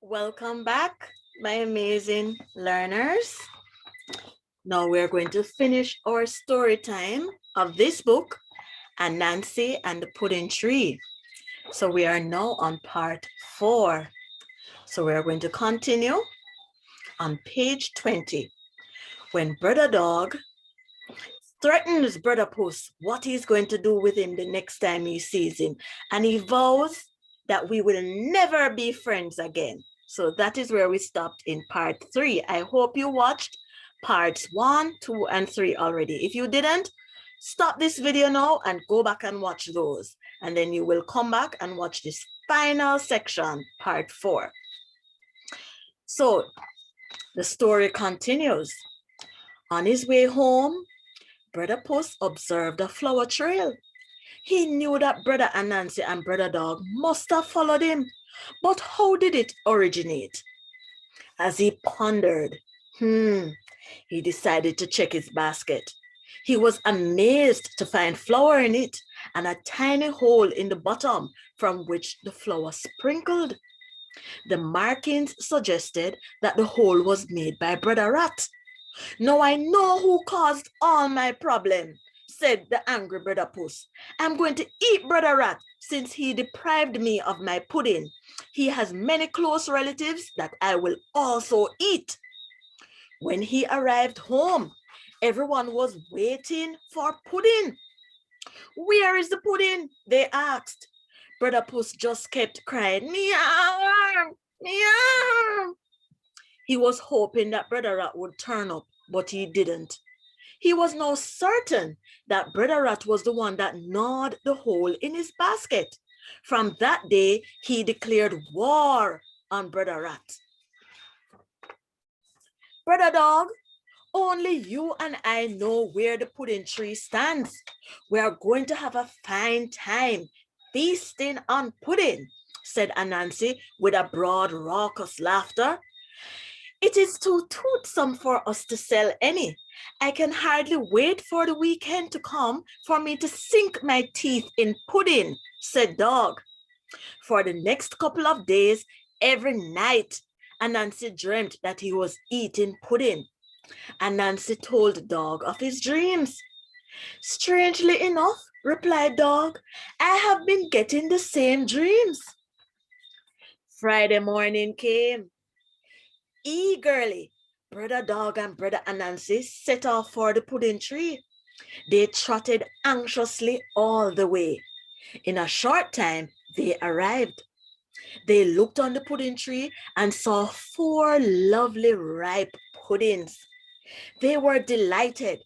Welcome back, my amazing learners. Now we're going to finish our story time of this book, Anancy and the Pudding Tree. So we are now on part 4. So we are going to continue on page 20. When Brother Dog threatens Brother Puss what he's going to do with him the next time he sees him, and he vows that we will never be friends again. So that is where we stopped in part 3. I hope you watched parts 1, 2, and 3 already. If you didn't, stop this video now and go back and watch those. And then you will come back and watch this final section, part 4. So the story continues. On his way home, Brother Puss observed a flower trail. He knew that Bredda Anancy and Brother Dog must have followed him, but how did it originate? As he pondered, he decided to check his basket. He was amazed to find flour in it and a tiny hole in the bottom from which the flour sprinkled. The markings suggested that the hole was made by Brother Rat. Now I know who caused all my problem, said the angry Brother Puss. I'm going to eat Brother Rat since he deprived me of my pudding. He has many close relatives that I will also eat. When he arrived home, everyone was waiting for pudding. Where is the pudding? They asked. Brother Puss just kept crying, meow, meow. He was hoping that Brother Rat would turn up, but he didn't. He was now certain that Brother Rat was the one that gnawed the hole in his basket. From that day, he declared war on Brother Rat. Brother Dog, only you and I know where the pudding tree stands. We are going to have a fine time feasting on pudding, said Anancy with a broad, raucous laughter. It is too toothsome for us to sell any. I can hardly wait for the weekend to come for me to sink my teeth in pudding, said Dog. For the next couple of days, every night, Anancy dreamt that he was eating pudding. Anancy told Dog of his dreams. Strangely enough, replied Dog, I have been getting the same dreams. Friday morning came. Eagerly, Brother Dog and Brother Anancy set off for the pudding tree. They trotted anxiously all the way. In a short time, they arrived. They looked on the pudding tree and saw 4 lovely ripe puddings. They were delighted.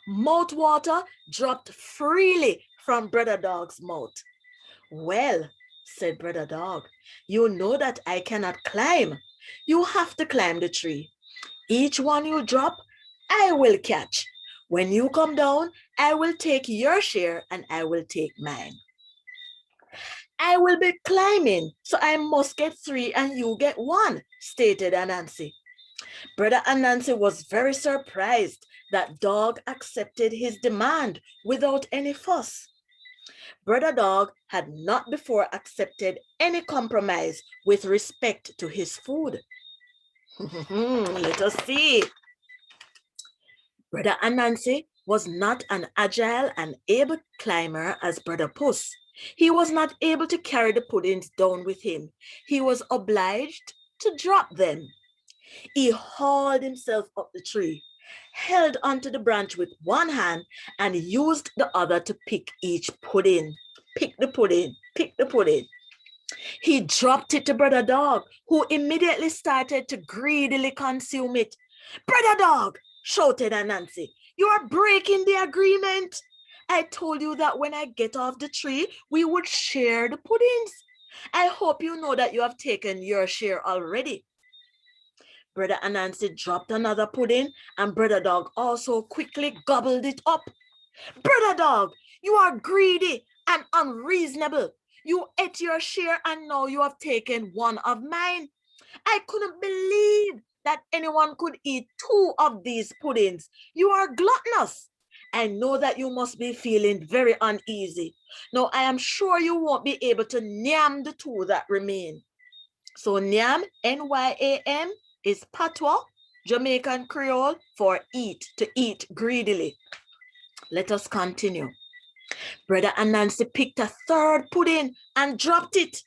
Mouth water dropped freely from Brother Dog's mouth. Well, said Brother Dog, you know that I cannot climb. You have to climb the tree. Each one you drop, I will catch. When you come down, I will take your share and I will take mine. I will be climbing, so I must get 3 and you get 1, stated Anancy. Brother Anancy was very surprised that Dog accepted his demand without any fuss. Brother Dog had not before accepted any compromise with respect to his food. Let us see. Brother Anancy was not an agile and able climber as Brother Puss. He was not able to carry the puddings down with him. He was obliged to drop them. He hauled himself up the tree, held onto the branch with one hand, and used the other to pick each pudding. Pick the pudding, pick the pudding. He dropped it to Brother Dog, who immediately started to greedily consume it. Brother Dog, shouted Anancy, you are breaking the agreement. I told you that when I get off the tree, we would share the puddings. I hope you know that you have taken your share already. Brother Anancy dropped another pudding, and Brother Dog also quickly gobbled it up. Brother Dog, you are greedy and unreasonable. You ate your share and now you have taken one of mine. I couldn't believe that anyone could eat 2 of these puddings. You are gluttonous. I know that you must be feeling very uneasy. Now, I am sure you won't be able to nyam the 2 that remain. So Nyam, N-Y-A-M, is patois, Jamaican Creole, for eat, to eat greedily. Let us continue. Bredda Anancy picked a third pudding and dropped it.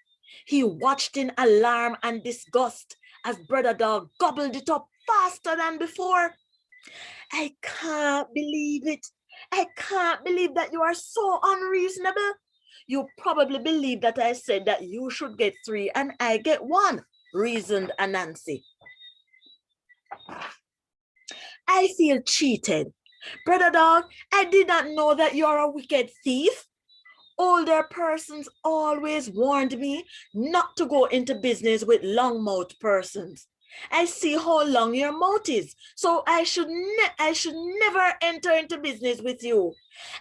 He watched in alarm and disgust as Bredda Dog gobbled it up faster than before. I can't believe it. I can't believe that you are so unreasonable. You probably believe that I said that you should get 3 and I get 1, reasoned Anancy. I feel cheated. Bredda Dog, I did not know that you're a wicked thief. Older persons always warned me not to go into business with long-mouthed persons. I see how long your mouth is, so I should never enter into business with you.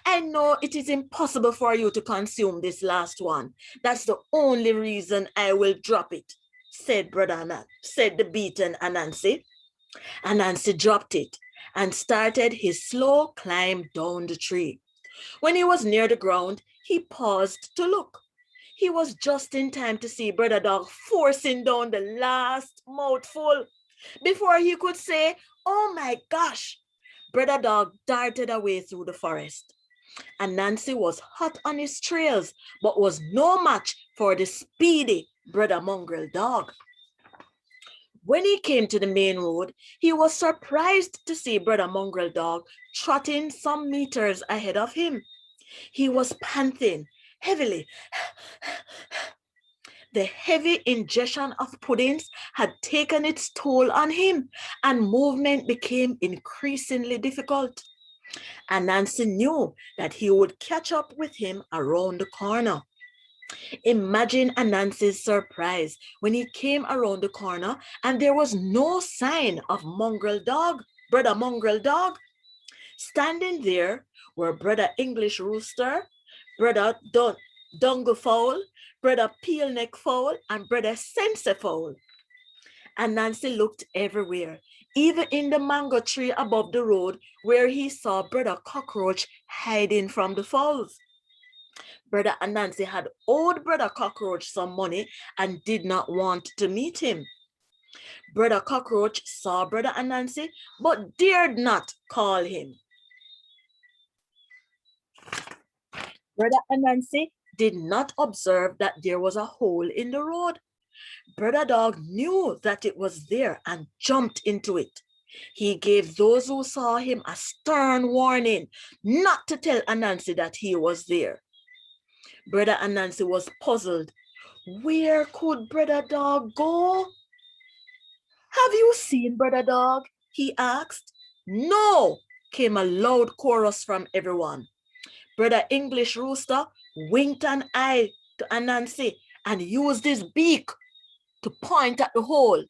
I know it is impossible for you to consume this last one. That's the only reason I will drop it, said the beaten Anancy. Anancy dropped it and started his slow climb down the tree. When he was near the ground, he paused to look. He was just in time to see Bredda Dog forcing down the last mouthful. Before he could say, "Oh my gosh," Bredda Dog darted away through the forest. Anancy was hot on his trails, but was no match for the speedy Bredda Mongrel Dog. When he came to the main road, he was surprised to see Bredda Mongrel Dog trotting some meters ahead of him. He was panting heavily. The heavy ingestion of puddings had taken its toll on him, and movement became increasingly difficult. Anancy knew that he would catch up with him around the corner. Imagine Anancy's surprise when he came around the corner and there was no sign of Bredda Mongrel Dog. Standing there were Bredda English Rooster, Bredda Dungle Fowl, Bredda Peelneck Fowl, and Bredda Sangster Fowl. Anancy looked everywhere, even in the mango tree above the road where he saw Bredda Cockroach hiding from the fowls. Bredda Anancy had owed Bredda Cockroach some money and did not want to meet him. Bredda Cockroach saw Bredda Anancy but dared not call him. Bredda Anancy did not observe that there was a hole in the road. Bredda Dog knew that it was there and jumped into it. He gave those who saw him a stern warning not to tell Anancy that he was there. Bredda Anancy was puzzled. Where could Bredda Dog go? Have you seen Bredda Dog? He asked. No, came a loud chorus from everyone. Bredda English Rooster winked an eye to Anancy and used his beak to point at the hole.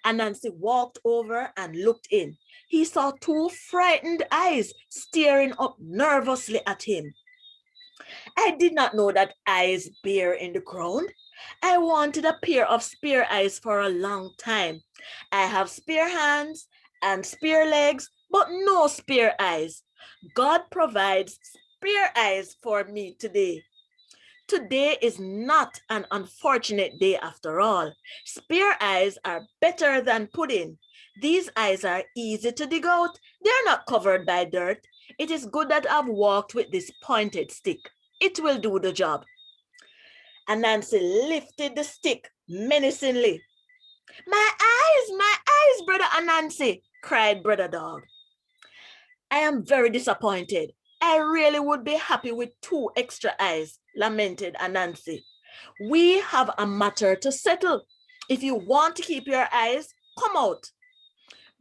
Anancy walked over and looked in. He saw 2 frightened eyes staring up nervously at him. I did not know that eyes bear in the ground. I wanted a pair of spear eyes for a long time. I have spear hands and spear legs, but no spear eyes. God provides spear eyes for me today. Today is not an unfortunate day after all. Spear eyes are better than pudding. These eyes are easy to dig out. They're not covered by dirt. It is good that I've walked with this pointed stick. It will do the job. Anancy lifted the stick menacingly. My eyes, Bredda Anancy, cried Bredda Dog. I am very disappointed. I really would be happy with 2 extra eyes, lamented Anancy. We have a matter to settle. If you want to keep your eyes, come out.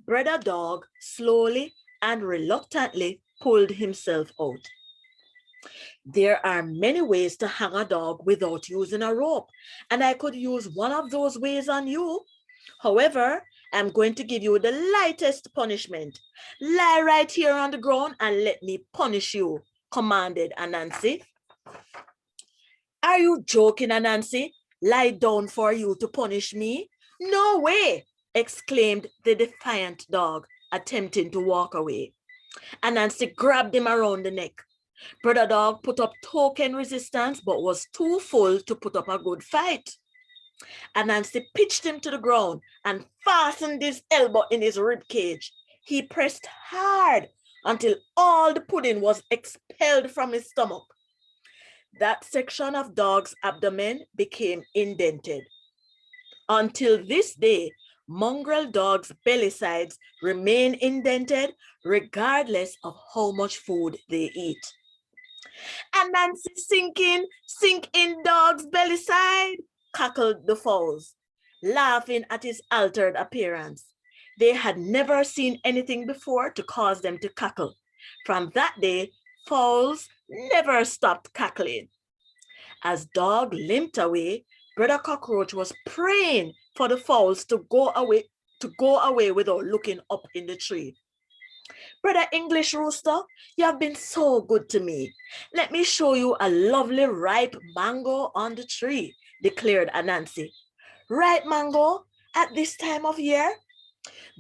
Bredda Dog slowly and reluctantly pulled himself out. There are many ways to hang a dog without using a rope, and I could use one of those ways on you. However, I'm going to give you the lightest punishment. Lie right here on the ground and let me punish you, commanded Anancy. Are you joking, Anancy? Lie down for you to punish me? No way, exclaimed the defiant dog, attempting to walk away. Anancy grabbed him around the neck. Bredda Dog put up token resistance but was too full to put up a good fight. Anansi pitched him to the ground and fastened his elbow in his rib cage. He pressed hard until all the pudding was expelled from his stomach. That section of dog's abdomen became indented. Until this day, mongrel dogs' belly sides remain indented regardless of how much food they eat. Anansi sink in dog's belly side, cackled the fowls, laughing at his altered appearance. They had never seen anything before to cause them to cackle. From that day, fowls never stopped cackling. As dog limped away, Brother Cockroach was praying for the fowls to go away without looking up in the tree. Brother English Rooster, you have been so good to me. Let me show you a lovely ripe mango on the tree, declared Anansi. Ripe mango at this time of year?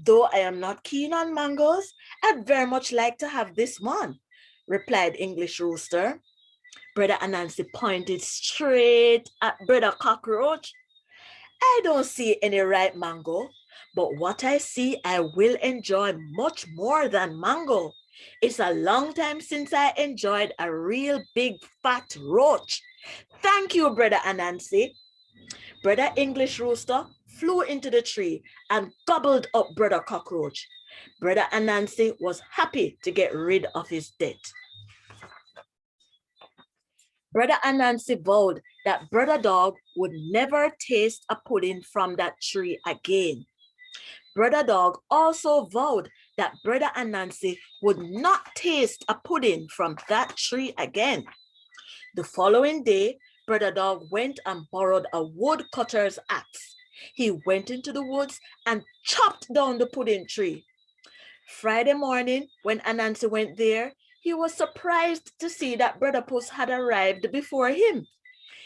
Though I am not keen on mangoes, I'd very much like to have this one, replied English Rooster. Brother Anansi pointed straight at Brother Cockroach. I don't see any ripe mango, but what I see I will enjoy much more than mango. It's a long time since I enjoyed a real big fat roach. Thank you, Brother Anansi. Brother English Rooster flew into the tree and gobbled up Brother Cockroach. Brother Anansi was happy to get rid of his debt. Brother Anansi vowed that Brother Dog would never taste a pudding from that tree again. Brother Dog also vowed that Brother Anansi would not taste a pudding from that tree again. The following day, Brother Dog went and borrowed a woodcutter's axe. He went into the woods and chopped down the pudding tree. Friday morning, when Anansi went there, he was surprised to see that Brother Puss had arrived before him.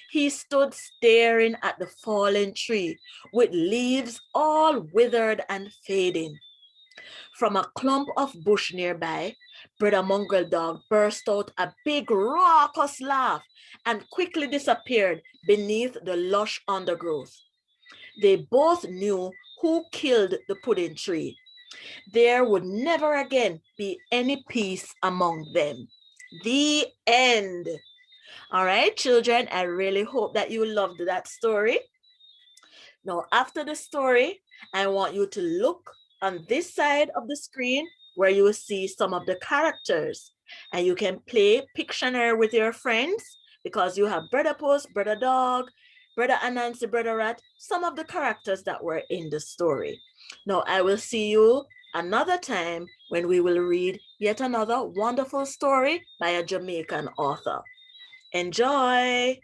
He stood staring at the fallen tree with leaves all withered and fading. From a clump of bush nearby, Brother Mongrel Dog burst out a big raucous laugh and quickly disappeared beneath the lush undergrowth. They both knew who killed the pudding tree. There would never again be any peace among them. The end. All right, children, I really hope that you loved that story. Now, after the story, I want you to look on this side of the screen where you will see some of the characters. And you can play Pictionary with your friends because you have Brother Puss, Brother Dog, Brother Anansi, Brother Rat, some of the characters that were in the story. Now, I will see you another time when we will read yet another wonderful story by a Jamaican author. Enjoy!